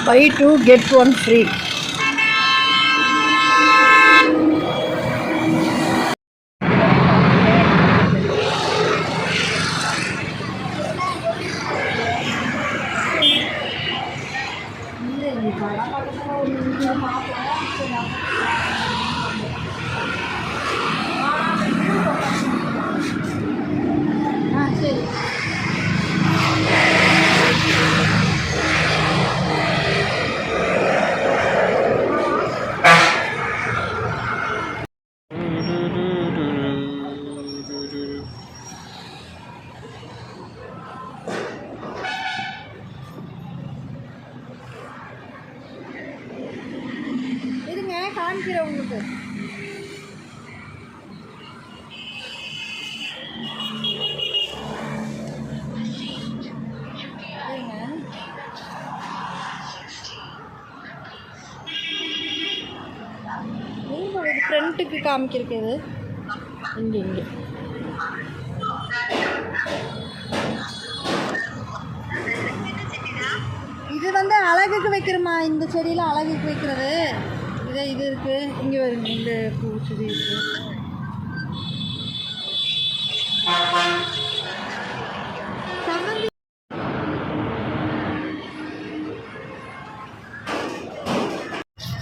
buy 2 get 1 free. உங்களுக்கு ஃப்ரண்ட்டுக்கு காமிக்கிறது இங்கே இங்கே இது வந்து அழகுக்கு வைக்கிறோமா, இந்த செடியில் அழகுக்கு வைக்கிறது. இது இருக்குது, இங்கே வருங்க இந்த பூச்செடி இருக்குது.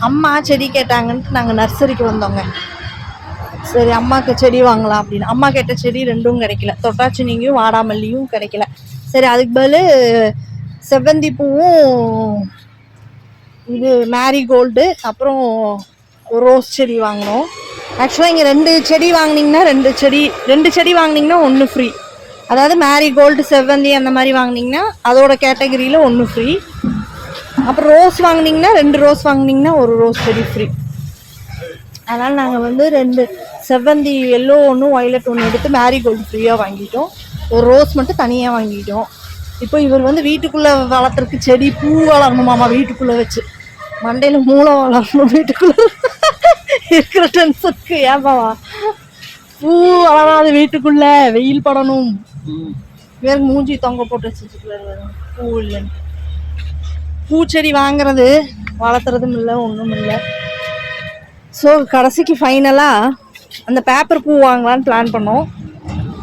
அம்மா செடி கேட்டாங்கன்ட்டு நாங்கள் நர்சரிக்கு வந்தோங்க. சரி அம்மாவுக்கு செடி வாங்கலாம் அப்படின்னு. அம்மா கேட்ட செடி ரெண்டும் கிடைக்கல, தொட்டாச்சினிங்கும் வாடாமல்லியும் கிடைக்கல. சரி அதுக்கு பதில் செவ்வந்தி பூவும் இது மேரிகோல்டு அப்புறம் ரோஸ் செடி வாங்கினோம். ஆக்சுவலாக இங்கே 2 செடி வாங்கினீங்கன்னா 2 செடி வாங்கினீங்கன்னா 1 ஃப்ரீ. அதாவது மேரிகோல்டு செவ்வந்தி அந்த மாதிரி வாங்கினீங்கன்னா அதோட கேட்டகரியில் 1 ஃப்ரீ. அப்புறம் ரோஸ் வாங்கினீங்கன்னா 2 ரோஸ் வாங்கினீங்கன்னா 1 ரோஸ் செடி ஃப்ரீ. அதனால் நாங்கள் வந்து 2 செவ்வந்தி எல்லோ 1 வயலட் 1 எடுத்து மேரிகோல்டு ஃப்ரீயாக வாங்கிட்டோம். ஒரு ரோஸ் மட்டும் தனியாக வாங்கிட்டோம். இப்போ இவர் வந்து வீட்டுக்குள்ளே வளர்த்துறதுக்கு செடி பூ வளரணுமாமா, வீட்டுக்குள்ளே வச்சு மண்டையில் மூளை வளரணும். வீட்டுக்குள்ளே இருக்கிற டென்ஷனுக்கு ஏப்பாவா பூ வளராது, வீட்டுக்குள்ளே வெயில் படணும். வேறு மூஞ்சி தொங்க போட்டு வச்சுட்டு பூ இல்லைன்னு. பூச்செடி வாங்குறது வளர்த்துறதும் இல்லை, ஒன்றும் இல்லை. ஸோ கடைசிக்கு ஃபைனலாக அந்த பேப்பர் பூ வாங்கலான்னு பிளான் பண்ணோம்.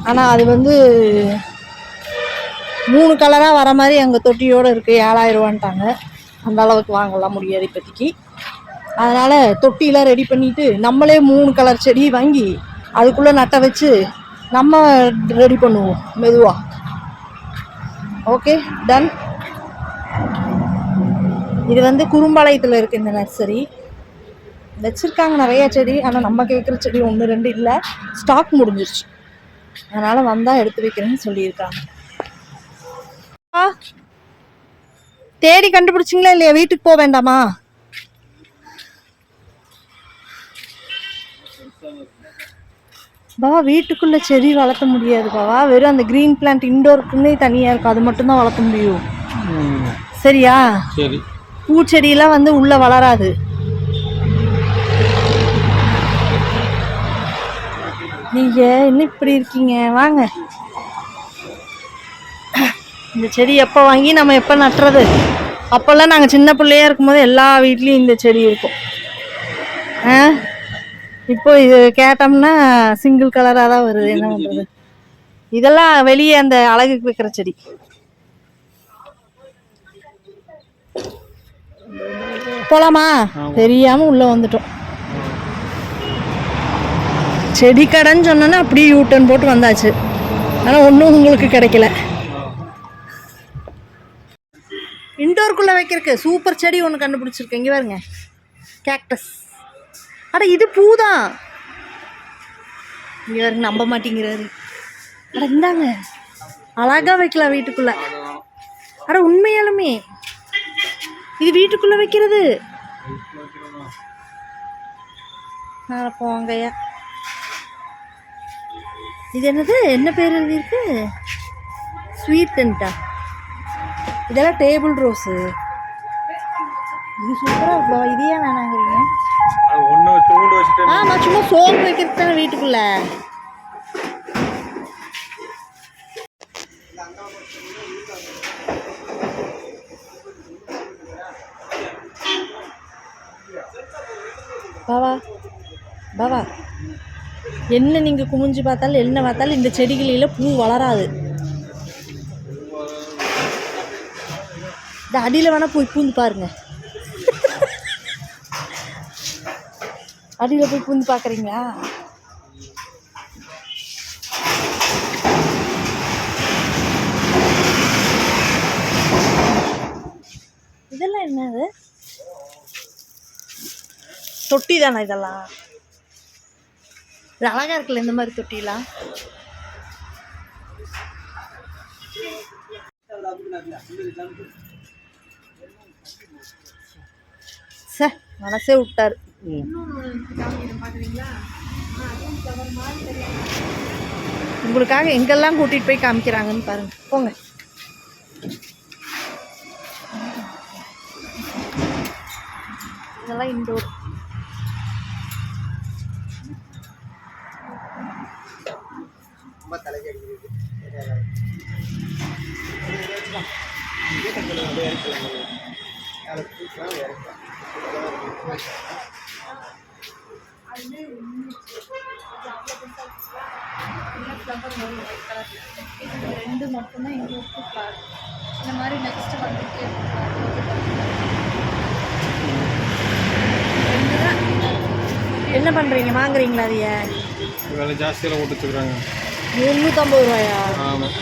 ஆனால் அது வந்து 3 கலராக வர மாதிரி எங்கள் தொட்டியோடு இருக்குது, 7000 ரூபான்ட்டாங்க. அந்த அளவுக்கு வாங்கலாம் முடியாது இப்போதைக்கு. அதனால் தொட்டிலாம் ரெடி பண்ணிவிட்டு நம்மளே 3 கலர் செடி வாங்கி அதுக்குள்ளே நட்ட வச்சு நம்ம ரெடி பண்ணுவோம் மெதுவாக. Okay done. இது வந்து குறும்பாளையத்தில் இருக்குது இந்த நர்சரி. வச்சுருக்காங்க நிறையா செடி, ஆனால் நம்ம கேட்குற செடி 1 2 இல்லை, ஸ்டாக் முடிஞ்சிருச்சு. அதனால் வந்தால் எடுத்து வைக்கிறேன்னு சொல்லியிருக்காங்க. தேடி கண்டுபிடிச்சிங்களா இல்லையா? வீட்டுக்கு போக வேண்டாமா? பாவா வீட்டுக்குள்ளே செடி வளர்த்த முடியாது பாவா, வெறும் அந்த க்ரீன் பிளான்ட் இன்டோருக்குன்னே தனியாக இருக்கும், அது மட்டும்தான் வளர்த்த முடியும். சரியா? சரி. பூச்செடியெல்லாம் வந்து உள்ளே வளராது. நீங்கள் இன்னும் இப்படி இருக்கீங்க, வாங்க. இந்த செடி எப்போ வாங்கி நம்ம எப்போ நட்டுறது? அப்போல்லாம் நாங்கள் சின்ன பிள்ளையா இருக்கும்போது எல்லா வீட்லேயும் இந்த செடி இருக்கும். இப்போ இது கேட்டோம்னா சிங்கிள் கலராக தான் வருது, என்ன பண்ணுறது? இதெல்லாம் வெளியே அந்த அழகுக்கு வைக்கிற செடி. போலாமா? தெரியாமல் உள்ளே வந்துட்டோம். செடி கடைன்னு சொன்னோன்னா அப்படியே யூட்டன் போட்டு வந்தாச்சு. ஆனால் ஒன்றும் உங்களுக்கு கிடைக்கல. இன்டோருக்குள்ளே வைக்கிறதுக்கு சூப்பர் செடி ஒன்று கண்டுபிடிச்சிருக்கேன். இங்கே பாருங்க, கேக்டஸ். அட இது பூ தான். இங்கே பாருங்க, நம்ப மாட்டேங்கிறாரு. அட இந்தாங்க, அழகாக வைக்கலாம் வீட்டுக்குள்ளே. அட உண்மையாலுமே இது வீட்டுக்குள்ளே வைக்கிறது. போங்கய்யா. இது என்னது, என்ன பேர் எழுதியிருக்கு? ஸ்வீட் டென்ட்டா? இதெல்லாம் டேபிள் ரோஸு. இது சூப்பராக இருக்கும். இது ஏன் வேணாங்கிறீங்க? ஆமாம், சும்மா சோப்பு வைக்கிறது தானே வீட்டுக்குள்ள. பாவா பாவா, என்ன நீங்கள் குமிஞ்சு பார்த்தாலும் என்ன பார்த்தாலும் இந்த செடிகளில் பூ வளராது. இந்த அடியில் வேணால் போய் பூந்து பாருங்க. அடியில் போய் பூந்து பார்க்குறீங்களா? இதெல்லாம் என்னது? தொட்டி தானே இதெல்லாம்? இது அழகா இருக்குல்ல இந்த மாதிரி தொட்டிலாம். சார் மனசே விட்டாரு. உங்களுக்காக எங்கெல்லாம் கூட்டிட்டு போய் காமிக்கிறாங்கன்னு பாருங்க. போங்க. இதெல்லாம் இண்டோர். ரெண்டு மட்டும்தான் இங்கே இருக்கு. இந்த மாதிரி நெக்ஸ்ட் வந்துட்டு என்ன பண்ணுறீங்க? வாங்குறீங்களா? அதைய விலை ஜாஸ்தியாக போட்டு வச்சுக்கிறாங்க. 350 ரூபாயா? ஆமாம்.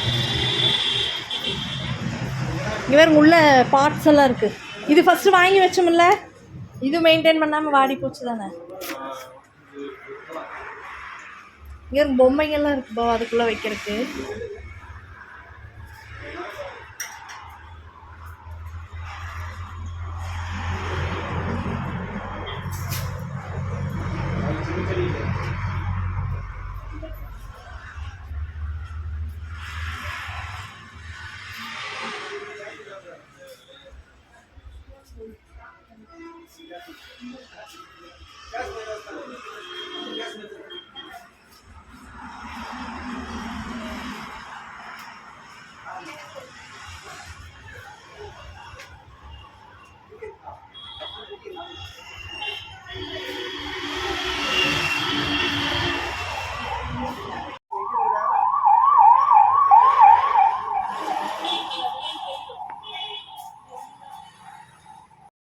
இங்கே வேறு உள்ள பார்ட்ஸ் எல்லாம் இருக்குது. இது ஃபஸ்ட்டு வாங்கி வச்சோம்ல, இது மெயின்டைன் பண்ணாமல் வாடி போச்சு தானே. இங்கே பொம்மைகள்லாம் இருக்குப்பா அதுக்குள்ளே வைக்கிறதுக்கு.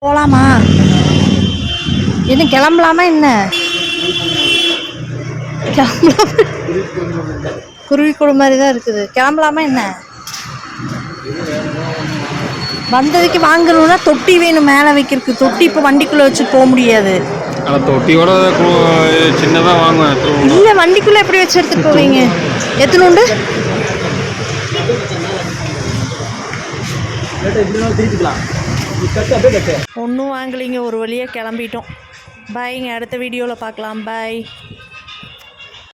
போகலாமா? என்ன கிளம்பலாமா? என்ன கிளம்பலாமா? குருவி கூடு மாதிரி தான் இருக்குது. கிளம்பலாமா? என்ன வந்ததுக்கு வாங்கணும்னா தொட்டி வேணும் மேலே வைக்கிறதுக்கு. தொட்டி இப்போ வண்டிக்குள்ளே வச்சு போக முடியாது. தொட்டியோட சின்னதாக வாங்குவேன். இல்லை, வண்டிக்குள்ளே எப்படி வச்சு எடுத்துட்டு போவீங்க? எத்தனோண்டு ஒன்றும் வாங்கலைங்க. ஒரு வழியாக கிளம்பிட்டோம். பாய்ங்க. அடுத்த வீடியோவில் பார்க்கலாம். பாய்.